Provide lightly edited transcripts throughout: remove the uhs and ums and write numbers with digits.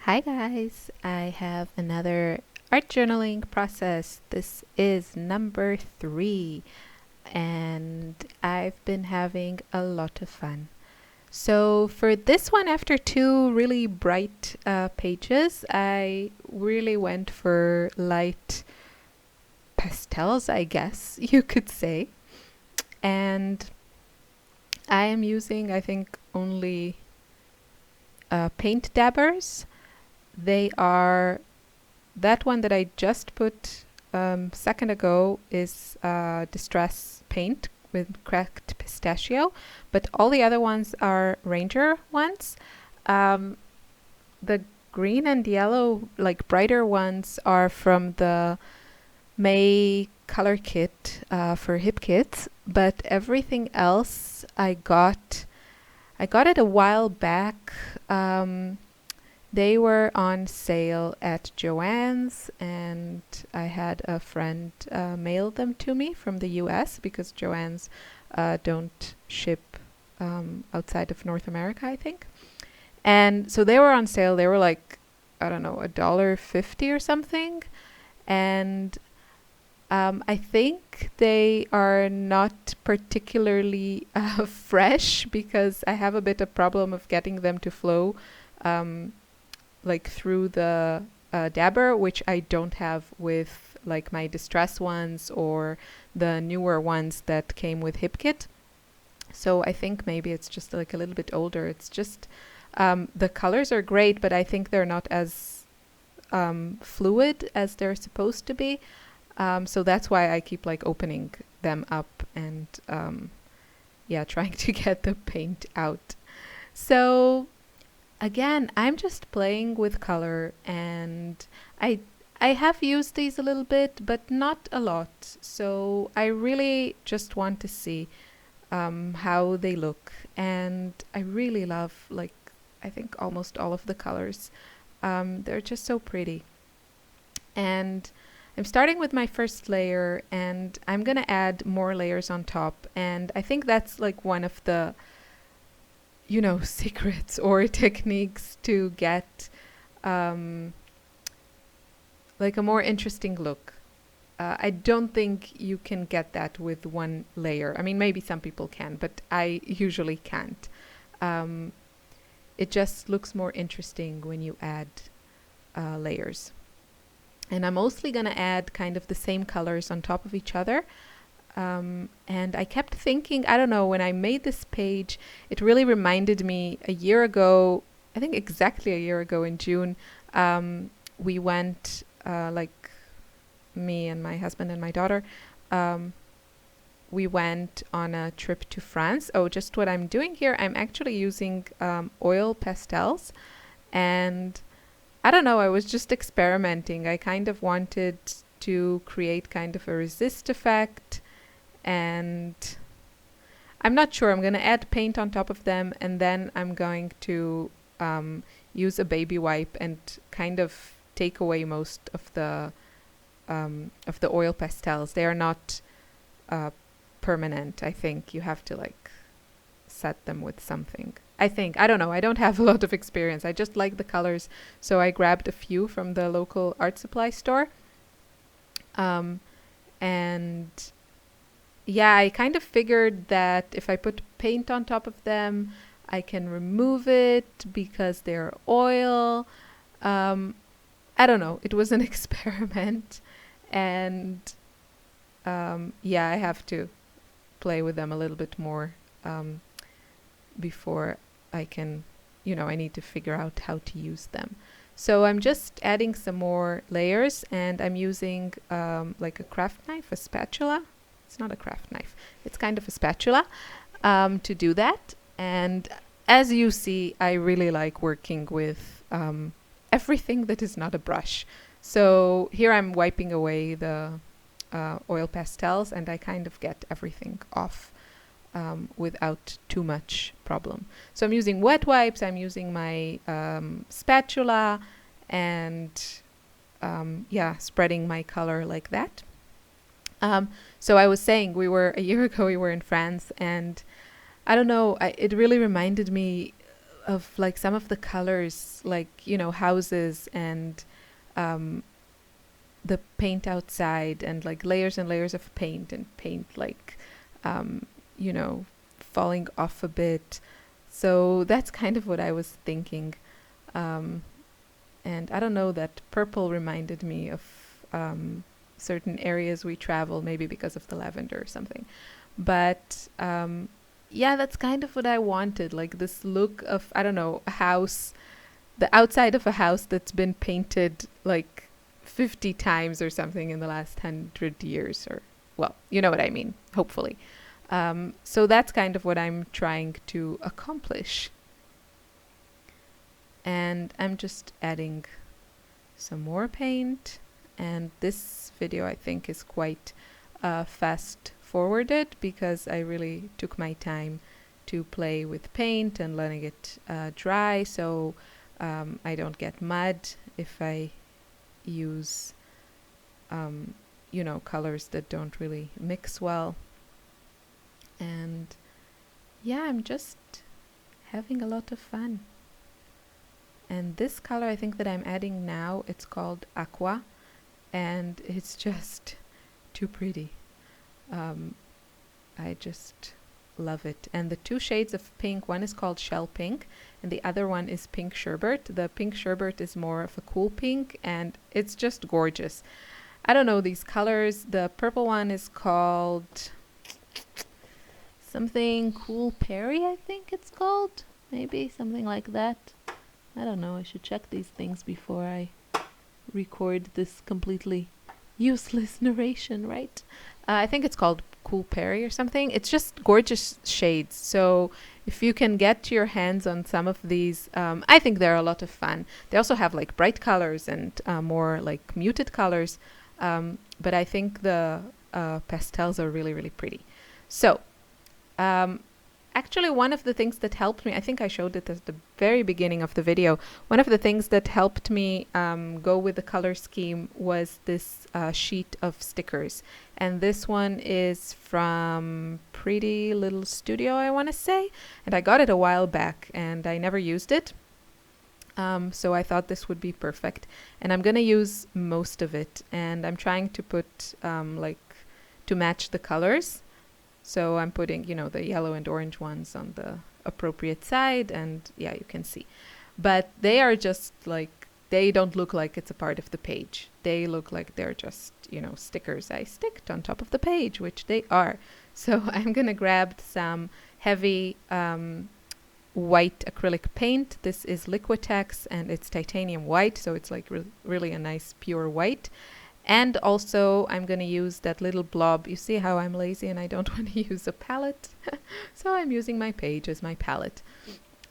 Hi guys, I have another art journaling process. This is number 3 and I've been having a lot of fun. So for this one, after two really bright pages, I really went for light pastels, I guess you could say. And I am using, I think, only paint dabbers. They are that one that I just put second ago is Distress Paint with cracked pistachio, but all the other ones are Ranger ones. The green and yellow, like brighter ones, are from the May color kit for hip kits, but everything else I got it a while back. They were on sale at Joann's, and I had a friend mail them to me from the US because Joann's don't ship outside of North America, I think. And so they were on sale. They were like, I don't know, $1.50 or something. And I think they are not particularly fresh because I have a bit of problem of getting them to flow. Like through the dabber, which I don't have with like my distress ones or the newer ones that came with HipKit. So I think maybe it's just like a little bit older. It's just the colors are great, but I think they're not as fluid as they're supposed to be. So that's why I keep like opening them up and yeah, trying to get the paint out. So again, I'm just playing with color, and I have used these a little bit, but not a lot. So I really just want to see how they look, and I really love, like, I think almost all of the colors. They're just so pretty. And I'm starting with my first layer, and I'm gonna add more layers on top. And I think that's like one of the secrets or techniques to get um, like a more interesting look. I don't think you can get that with one layer. I mean, maybe some people can, but I usually can't. Um, it just looks more interesting when you add layers. And I'm mostly going to add kind of the same colors on top of each other. And I kept thinking, I don't know, when I made this page, it really reminded me a year ago, I think exactly a year ago in June, we went, like me and my husband and my daughter, we went on a trip to France. Oh, just what I'm doing here, I'm actually using oil pastels. And I don't know, I was just experimenting. I kind of wanted to create kind of a resist effect, and I'm not sure. I'm going to add paint on top of them, and then I'm going to use a baby wipe and kind of take away most of the oil pastels. They are not permanent. I think you have to like set them with something. I think. I don't know. I don't have a lot of experience. I just like the colors, so I grabbed a few from the local art supply store. And yeah, I kind of figured that if I put paint on top of them, I can remove it because they're oil. I don't know. It was an experiment. And yeah, I have to play with them a little bit more before I can, I need to figure out how to use them. So I'm just adding some more layers, and I'm using like a craft knife, a spatula. It's not a craft knife. It's kind of a spatula to do that. And as you see, I really like working with everything that is not a brush. So here I'm wiping away the oil pastels, and I kind of get everything off without too much problem. So I'm using wet wipes, I'm using my spatula, and yeah, spreading my color like that. So I was saying, a year ago we were in France, and I don't know, it really reminded me like some of the colors, like, you know, houses and um, the paint outside, and like layers and layers of paint, and paint like, um, you know, falling off a bit. So that's kind of what I was thinking. Um, and I don't know, that purple reminded me of certain areas we travel, maybe because of the lavender or something. But yeah, that's kind of what I wanted, like this look of, I don't know, a house, the outside of a house that's been painted like 50 times or something in the last 100 years, or, well, you know what I mean, hopefully. So that's kind of what I'm trying to accomplish. And I'm just adding some more paint. And this video, I think, is quite fast forwarded, because I really took my time to play with paint and letting it dry, so I don't get mud if I use you know, colors that don't really mix well. And yeah, I'm just having a lot of fun. And this color, I think, that I'm adding now, it's called Aqua, and it's just too pretty. I just love it. And the two shades of pink, one is called Shell Pink and the other one is Pink Sherbet. The Pink Sherbet is more of a cool pink, and it's just gorgeous. I don't know these colors. The purple one is called something Cool Perry, I think it's called. Maybe something like that. I don't know. I should check these things before I record this completely useless narration, right? I think it's called Cool Perry or something. It's just gorgeous shades. So if you can get your hands on some of these, I think they're a lot of fun. They also have like bright colors and more like muted colors. But I think the pastels are really, really pretty. So actually, one of the things that helped me, I think I showed it at the very beginning of the video, one of the things that helped me go with the color scheme was this sheet of stickers. And this one is from Pretty Little Studio, I want to say. And I got it a while back and I never used it. So I thought this would be perfect. And I'm going to use most of it. And I'm trying to put like to match the colors. So I'm putting, you know, the yellow and orange ones on the appropriate side, and yeah, you can see. But they are just like, they don't look like it's a part of the page. They look like they're just, you know, stickers I sticked on top of the page, which they are. So I'm going to grab some heavy white acrylic paint. This is Liquitex and it's titanium white, so it's like really a nice pure white. And also I'm going to use that little blob. You see how I'm lazy and I don't want to use a palette. So I'm using my page as my palette.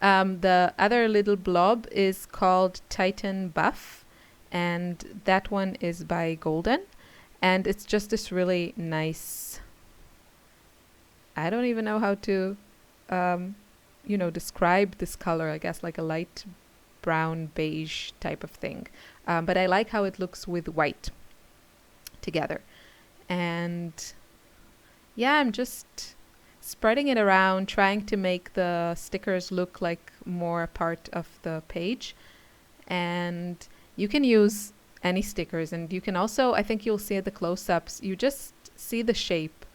The other little blob is called Titan Buff. And that one is by Golden. And it's just this really nice, I don't even know how to, you know, describe this color. I guess like a light brown beige type of thing. But I like how it looks with white together. And yeah, I'm just spreading it around, trying to make the stickers look like more a part of the page. And you can use any stickers, and you can also, I think you'll see at the close-ups, you just see the shape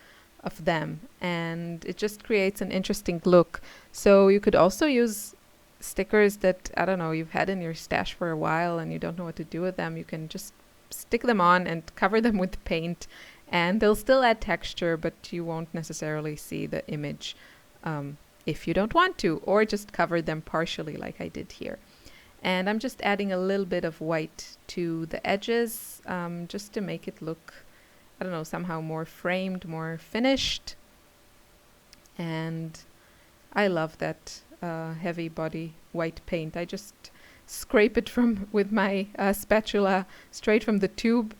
of them and it just creates an interesting look. So you could also use stickers that, I don't know, you've had in your stash for a while and you don't know what to do with them. You can just stick them on and cover them with paint, and they'll still add texture, but you won't necessarily see the image if you don't want to, or just cover them partially like I did here. And I'm just adding a little bit of white to the edges just to make it look, I don't know, somehow more framed, more finished. And I love that heavy body white paint. I just scrape it from with my spatula straight from the tube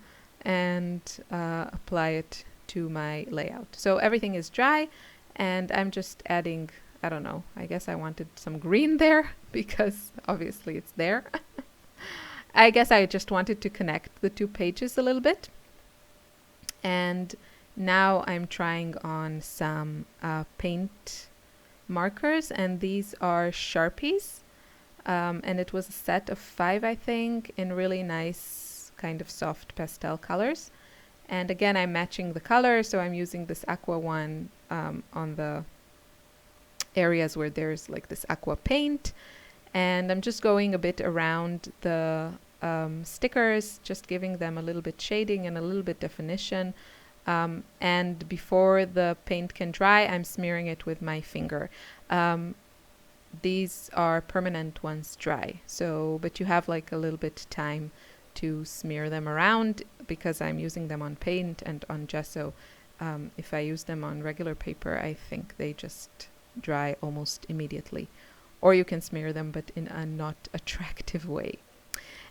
and apply it to my layout. So everything is dry and I'm just adding, I don't know, I guess I wanted some green there because obviously it's there. I guess I just wanted to connect the two pages a little bit. And now I'm trying on some paint markers, and these are Sharpies. And it was a set of 5, I think, in really nice kind of soft pastel colors. And again, I'm matching the color, so I'm using this aqua one on the areas where there's like this aqua paint. And I'm just going a bit around the stickers, just giving them a little bit shading and a little bit definition. And before the paint can dry, I'm smearing it with my finger. These are permanent once dry, so but you have like a little bit time to smear them around because I'm using them on paint and on gesso. If I use them on regular paper, I think they just dry almost immediately. Or you can smear them, but in a not attractive way.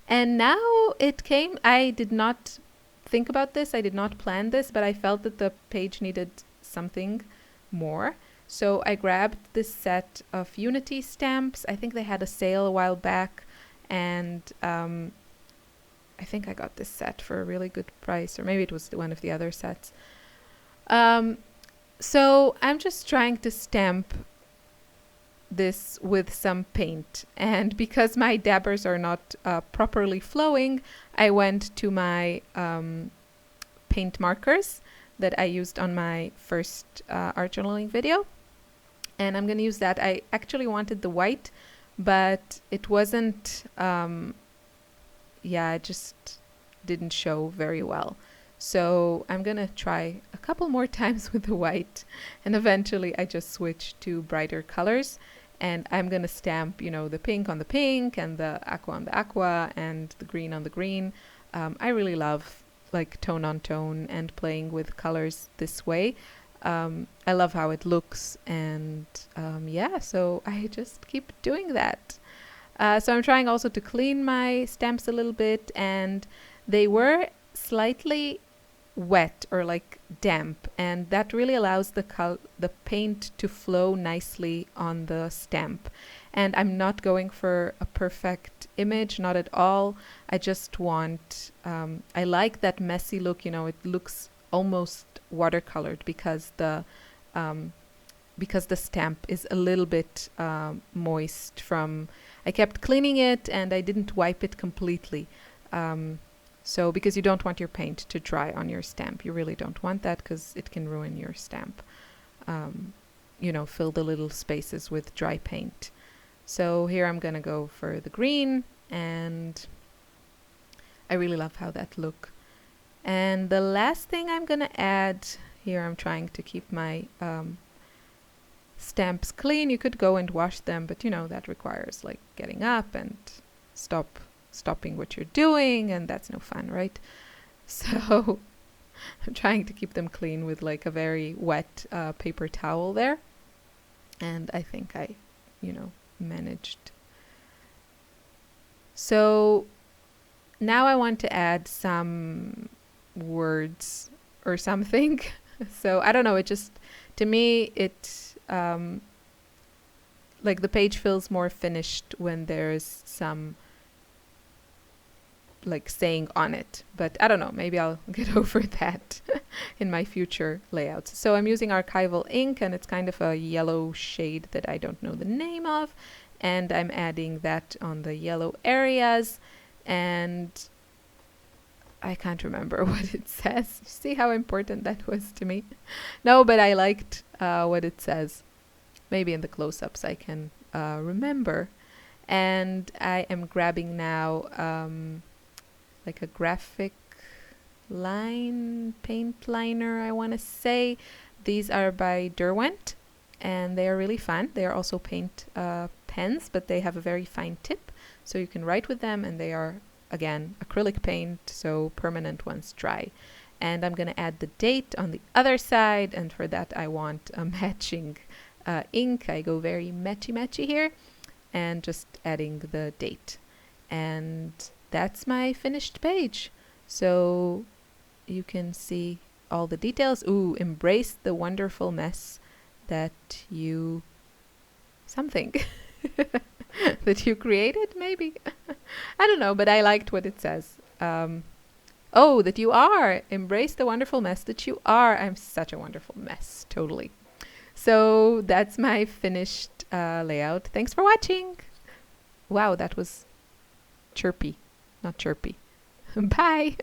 And now it came. I did not think about this. I did not plan this, but I felt that the page needed something more. So I grabbed this set of Unity stamps. I think they had a sale a while back, and I think I got this set for a really good price, or maybe it was one of the other sets. So I'm just trying to stamp this with some paint, and because my dabbers are not properly flowing, I went to my paint markers that I used on my first art journaling video, and I'm going to use that. I actually wanted the white, but it wasn't it just didn't show very well. So I'm gonna try a couple more times with the white, and eventually I just switch to brighter colors, and I'm gonna stamp, you know, the pink on the pink and the aqua on the aqua and the green on the green. I really love like tone on tone and playing with colors this way. I love how it looks, and so I just keep doing that. So I'm trying also to clean my stamps a little bit, and they were slightly wet or like damp, and that really allows the paint to flow nicely on the stamp. And I'm not going for a perfect image, not at all. I just want, I like that messy look, you know, it looks almost watercolored because the stamp is a little bit moist from, I kept cleaning it and I didn't wipe it completely. So because you don't want your paint to dry on your stamp. You really don't want that because it can ruin your stamp. You know, fill the little spaces with dry paint. So here I'm gonna go for the green, and I really love how that look. And the last thing I'm gonna add, here I'm trying to keep my stamps clean. You could go and wash them, but you know, that requires like getting up and stopping what you're doing, and that's no fun, right? So I'm trying to keep them clean with like a very wet paper towel there, and I think I, you know, managed. So now I want to add some words or something. So I don't know, it just, to me, it like the page feels more finished when there's some like saying on it, but I don't know, maybe I'll get over that in my future layouts. So I'm using archival ink, and it's kind of a yellow shade that I don't know the name of, and I'm adding that on the yellow areas, and I can't remember what it says. See how important that was to me? No, but I liked what it says. Maybe in the close-ups I can remember. And I am grabbing now like a graphic line paint liner, I want to say. These are by Derwent, and they are really fun. They are also paint pens, but they have a very fine tip, so you can write with them, and they are, again, acrylic paint, so permanent once dry. And I'm going to add the date on the other side, and for that I want a matching ink. I go very matchy here, and just adding the date. And that's my finished page. So you can see all the details. Ooh, embrace the wonderful mess that you something that you created, maybe. I don't know, but I liked what it says. Oh, that you are. Embrace the wonderful mess that you are. I'm such a wonderful mess, totally. So that's my finished layout. Thanks for watching. Wow, that was chirpy, not chirpy. Bye.